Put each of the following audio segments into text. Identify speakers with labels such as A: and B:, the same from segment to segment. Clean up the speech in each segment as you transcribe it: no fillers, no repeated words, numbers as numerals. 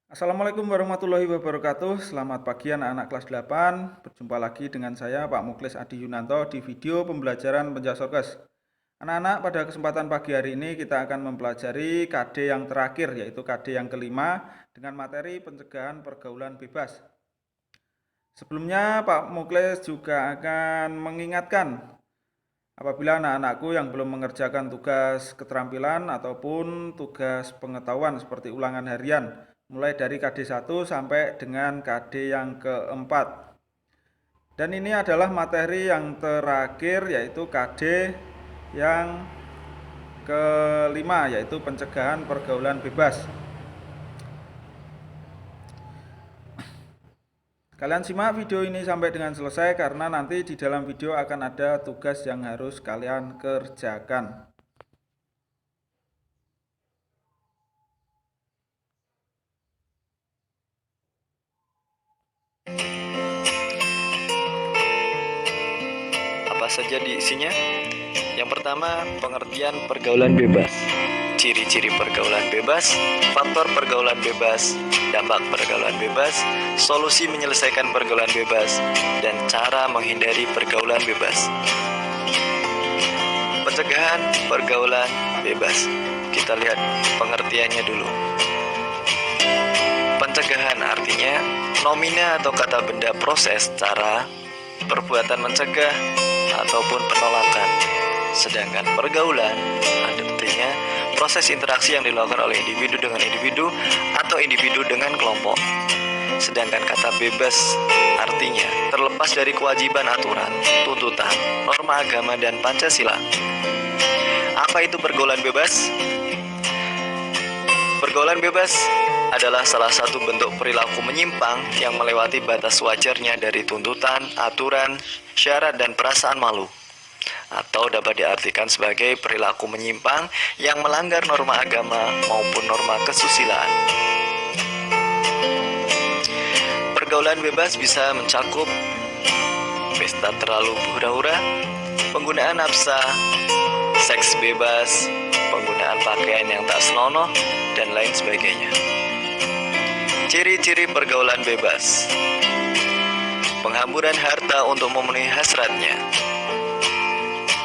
A: Assalamualaikum warahmatullahi wabarakatuh. Selamat pagi anak-anak kelas 8. Berjumpa lagi dengan saya Pak Muklis Adi Yunanto di video pembelajaran Pencaksokes. Anak-anak, pada kesempatan pagi hari ini kita akan mempelajari KD yang terakhir, yaitu KD yang kelima dengan materi pencegahan pergaulan bebas. Sebelumnya Pak Muklis juga akan mengingatkan apabila anak-anakku yang belum mengerjakan tugas keterampilan ataupun tugas pengetahuan seperti ulangan harian, mulai dari KD 1 sampai dengan KD yang keempat. Dan ini adalah materi yang terakhir, yaitu KD yang kelima, yaitu pencegahan pergaulan bebas. Kalian simak video ini sampai dengan selesai karena nanti di dalam video akan ada tugas yang harus kalian kerjakan.
B: Apa saja isinya? Yang pertama, pengertian pergaulan bebas. Ciri-ciri pergaulan bebas, faktor pergaulan bebas, dampak pergaulan bebas, solusi menyelesaikan pergaulan bebas, dan cara menghindari pergaulan bebas. Pencegahan pergaulan bebas. Kita lihat pengertiannya dulu. Pencegahan artinya nomina atau kata benda proses, cara, perbuatan mencegah, ataupun penolakan. Sedangkan pergaulan artinya proses interaksi yang dilakukan oleh individu dengan individu atau individu dengan kelompok. Sedangkan kata bebas artinya terlepas dari kewajiban aturan, tuntutan, norma agama, dan Pancasila. Apa itu pergaulan bebas? Pergaulan bebas adalah salah satu bentuk perilaku menyimpang yang melewati batas wajarnya dari tuntutan, aturan, syarat, dan perasaan malu, atau dapat diartikan sebagai perilaku menyimpang yang melanggar norma agama maupun norma kesusilaan. Pergaulan bebas bisa mencakup pesta terlalu hura-hura, penggunaan nafsa, seks bebas, penggunaan pakaian yang tak senonoh, dan lain sebagainya. Ciri-ciri pergaulan bebas: penghamburan harta untuk memenuhi hasratnya.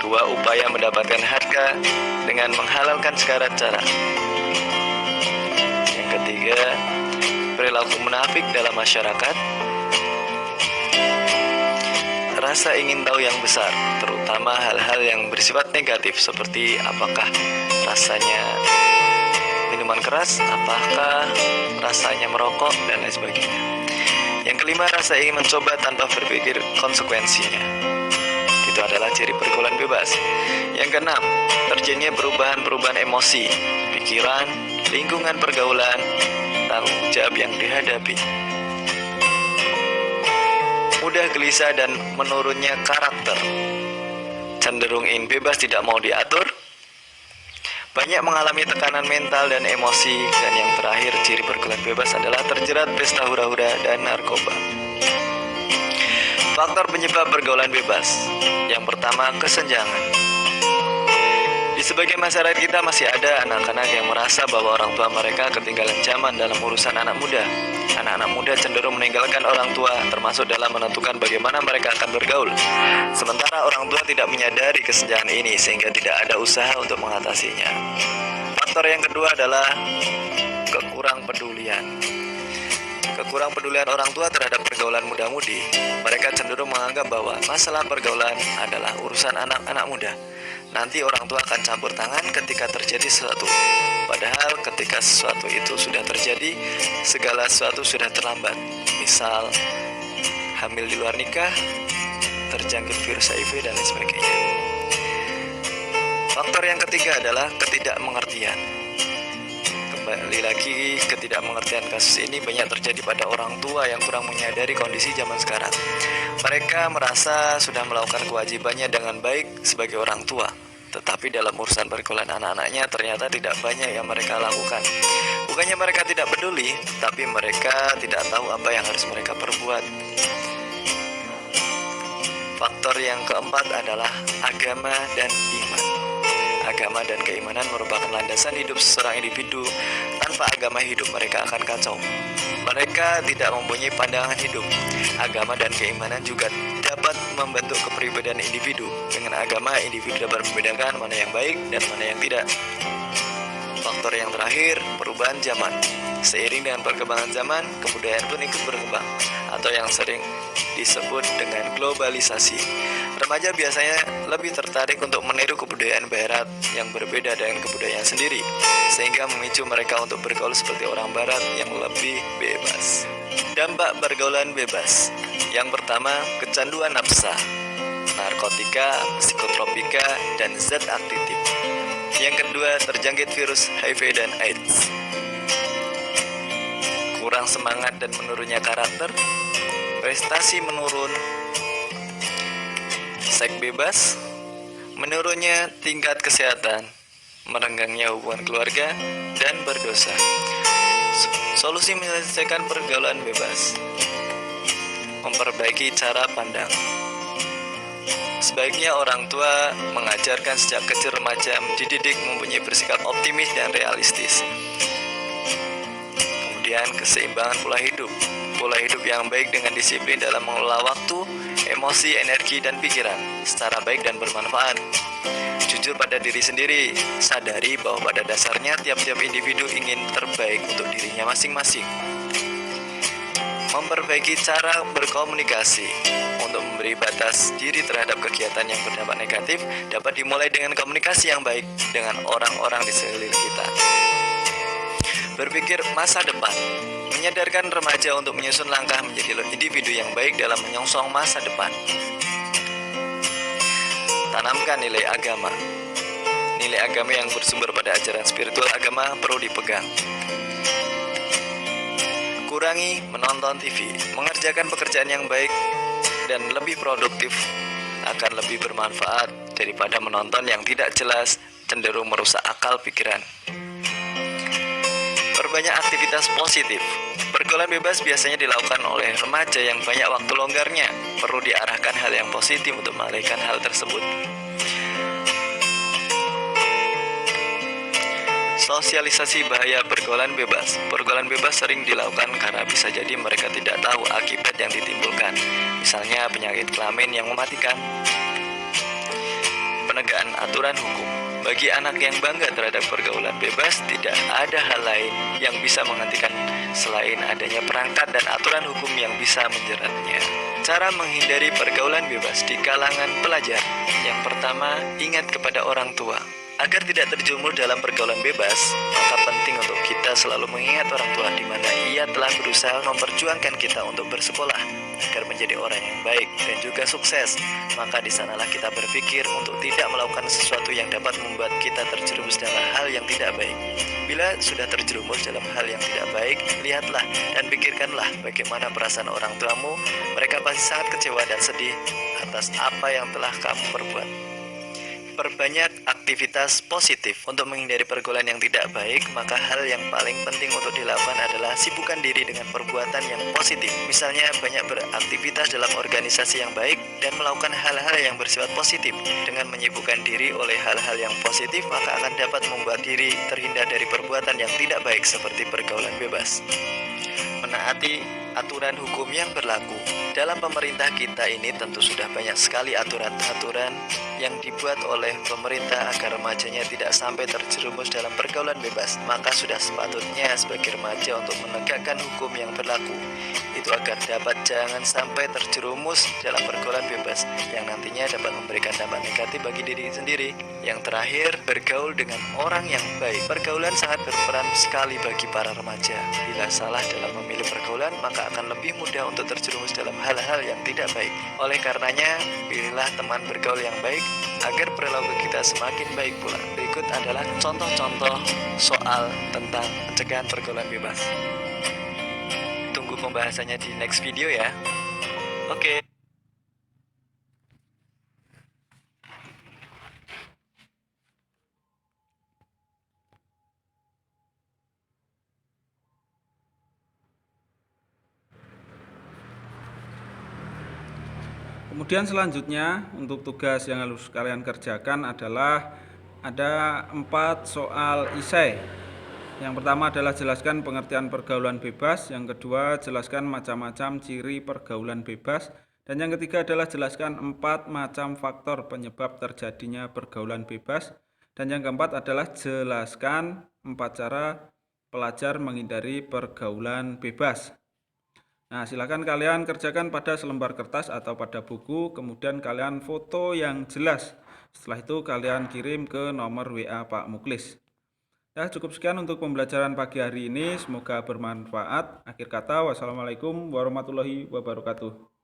B: Dua, upaya mendapatkan harta dengan menghalalkan segala cara. Yang ketiga, perilaku munafik dalam masyarakat. Rasa ingin tahu yang besar, terutama hal-hal yang bersifat negatif seperti apakah rasanya minuman keras, apakah rasanya merokok, dan lain sebagainya. Yang kelima, rasa ingin mencoba tanpa berpikir konsekuensinya. Itu adalah ciri pergaulan bebas. Yang keenam, terjadinya perubahan-perubahan emosi, pikiran, lingkungan pergaulan, tanggung jawab yang dihadapi. Mudah gelisah dan menurunnya karakter, cenderung ingin bebas, tidak mau diatur, banyak mengalami tekanan mental dan emosi, dan yang terakhir ciri pergaulan bebas adalah terjerat pesta hura-hura dan narkoba. Faktor penyebab pergaulan bebas. Yang pertama, kesenjangan. Di sebagian masyarakat kita masih ada anak-anak yang merasa bahwa orang tua mereka ketinggalan zaman dalam urusan anak muda. Anak-anak muda cenderung meninggalkan orang tua, termasuk dalam menentukan bagaimana mereka akan bergaul. Sementara orang tua tidak menyadari kesenjangan ini sehingga tidak ada usaha untuk mengatasinya. Faktor yang kedua adalah kekurang pedulian. Kekurang pedulian orang tua terhadap pergaulan muda-mudi. Mereka cenderung menganggap bahwa masalah pergaulan adalah urusan anak-anak muda. Nanti orang tua akan campur tangan ketika terjadi sesuatu. Padahal ketika sesuatu itu sudah terjadi, segala sesuatu sudah terlambat. Misal, hamil di luar nikah, terjangkit virus HIV, dan lain sebagainya. Faktor yang ketiga adalah ketidakmengertian. Kembali lagi, ketidakmengertian kasus ini banyak terjadi pada orang tua yang kurang menyadari kondisi zaman sekarang. Mereka merasa sudah melakukan kewajibannya dengan baik sebagai orang tua, tetapi dalam urusan pergaulan anak-anaknya ternyata tidak banyak yang mereka lakukan. Bukannya mereka tidak peduli, tapi mereka tidak tahu apa yang harus mereka perbuat. Faktor yang keempat adalah agama dan iman. Agama dan keimanan merupakan landasan hidup seseorang individu. Tanpa agama, hidup mereka akan kacau. Mereka tidak mempunyai pandangan hidup. Agama dan keimanan juga dapat membentuk kepribadian individu. Dengan agama, individu dapat membedakan mana yang baik dan mana yang tidak. Faktor yang terakhir, perubahan zaman. Seiring dengan perkembangan zaman, kebudayaan pun ikut berkembang, atau yang sering disebut dengan globalisasi. Remaja biasanya lebih tertarik untuk meniru kebudayaan barat yang berbeda dengan kebudayaan sendiri, sehingga memicu mereka untuk bergaul seperti orang barat yang lebih bebas. Dampak pergaulan bebas. Yang pertama, kecanduan nafsa, narkotika, psikotropika, dan zat aktif. Yang kedua, terjangkit virus HIV dan AIDS. Kurang semangat dan menurunnya karakter, prestasi menurun, seks bebas, menurunnya tingkat kesehatan, merenggangnya hubungan keluarga, dan berdosa. Solusi menyelesaikan pergaulan bebas: memperbaiki cara pandang. Sebaiknya orang tua mengajarkan sejak kecil remaja dididik mempunyai bersikap optimis dan realistis. Kemudian keseimbangan pola hidup. Pola hidup yang baik dengan disiplin dalam mengelola waktu, emosi, energi, dan pikiran secara baik dan bermanfaat. Jujur pada diri sendiri, sadari bahwa pada dasarnya tiap-tiap individu ingin terbaik untuk dirinya masing-masing. Memperbaiki cara berkomunikasi. Untuk memberi batas diri terhadap kegiatan yang berdampak negatif dapat dimulai dengan komunikasi yang baik dengan orang-orang di sekeliling kita. Berpikir masa depan. Menyadarkan remaja untuk menyusun langkah menjadi individu yang baik dalam menyongsong masa depan. Tanamkan nilai agama. Nilai agama yang bersumber pada ajaran spiritual agama perlu dipegang. Kurangi menonton TV. Mengerjakan pekerjaan yang baik dan lebih produktif akan lebih bermanfaat daripada menonton yang tidak jelas, cenderung merusak akal pikiran. Perbanyak aktivitas positif. Pergaulan bebas biasanya dilakukan oleh remaja yang banyak waktu longgarnya. Perlu diarahkan hal yang positif untuk mengalihkan hal tersebut. Sosialisasi bahaya pergaulan bebas. Pergaulan bebas sering dilakukan karena bisa jadi mereka tidak tahu akibat yang ditimbulkan. Misalnya penyakit kelamin yang mematikan. Penegakan aturan hukum. Bagi anak yang bangga terhadap pergaulan bebas, tidak ada hal lain yang bisa menghentikan selain adanya perangkat dan aturan hukum yang bisa menjeratnya. Cara menghindari pergaulan bebas di kalangan pelajar. Yang pertama, ingat kepada orang tua. Agar tidak terjerumus dalam pergaulan bebas, maka penting untuk kita selalu mengingat orang tua di mana ia telah berusaha memperjuangkan kita untuk bersekolah agar menjadi orang yang baik dan juga sukses. Maka di sanalah kita berpikir untuk tidak melakukan sesuatu yang dapat membuat kita terjerumus dalam hal yang tidak baik. Bila sudah terjerumus dalam hal yang tidak baik, lihatlah dan pikirkanlah bagaimana perasaan orang tuamu. Mereka pasti sangat kecewa dan sedih atas apa yang telah kamu perbuat. Perbanyak aktivitas positif. Untuk menghindari pergaulan yang tidak baik, maka hal yang paling penting untuk dilakukan adalah sibukkan diri dengan perbuatan yang positif. Misalnya banyak beraktivitas dalam organisasi yang baik dan melakukan hal-hal yang bersifat positif. Dengan menyibukkan diri oleh hal-hal yang positif, maka akan dapat membuat diri terhindar dari perbuatan yang tidak baik seperti pergaulan bebas. Menaati aturan hukum yang berlaku. Dalam pemerintah kita ini tentu sudah banyak sekali aturan-aturan yang dibuat oleh pemerintah agar remajanya tidak sampai terjerumus dalam pergaulan bebas. Maka sudah sepatutnya sebagai remaja untuk menegakkan hukum yang berlaku. Itu agar dapat jangan sampai terjerumus dalam pergaulan bebas yang nantinya dapat memberikan dampak negatif bagi diri sendiri. Yang terakhir, bergaul dengan orang yang baik. Pergaulan sangat berperan sekali bagi para remaja. Bila salah dalam memilih pergaulan, maka akan lebih mudah untuk terjerumus dalam hal-hal yang tidak baik. Oleh karenanya, pilihlah teman bergaul yang baik agar perilaku kita semakin baik pula. Berikut adalah contoh-contoh soal tentang pencegahan pergaulan bebas. Tunggu pembahasannya di next video ya. Oke.
A: Kemudian selanjutnya untuk tugas yang harus kalian kerjakan adalah Ada 4 soal isai. Yang pertama adalah jelaskan pengertian pergaulan bebas, yang kedua jelaskan macam-macam ciri pergaulan bebas, dan yang ketiga adalah jelaskan 4 macam faktor penyebab terjadinya pergaulan bebas, dan yang keempat adalah jelaskan 4 cara pelajar menghindari pergaulan bebas. Nah, silakan kalian kerjakan pada selembar kertas atau pada buku, kemudian kalian foto yang jelas. Setelah itu kalian kirim ke nomor WA Pak Muklis. Ya, cukup sekian untuk pembelajaran pagi hari ini. Semoga bermanfaat. Akhir kata, wassalamualaikum warahmatullahi wabarakatuh.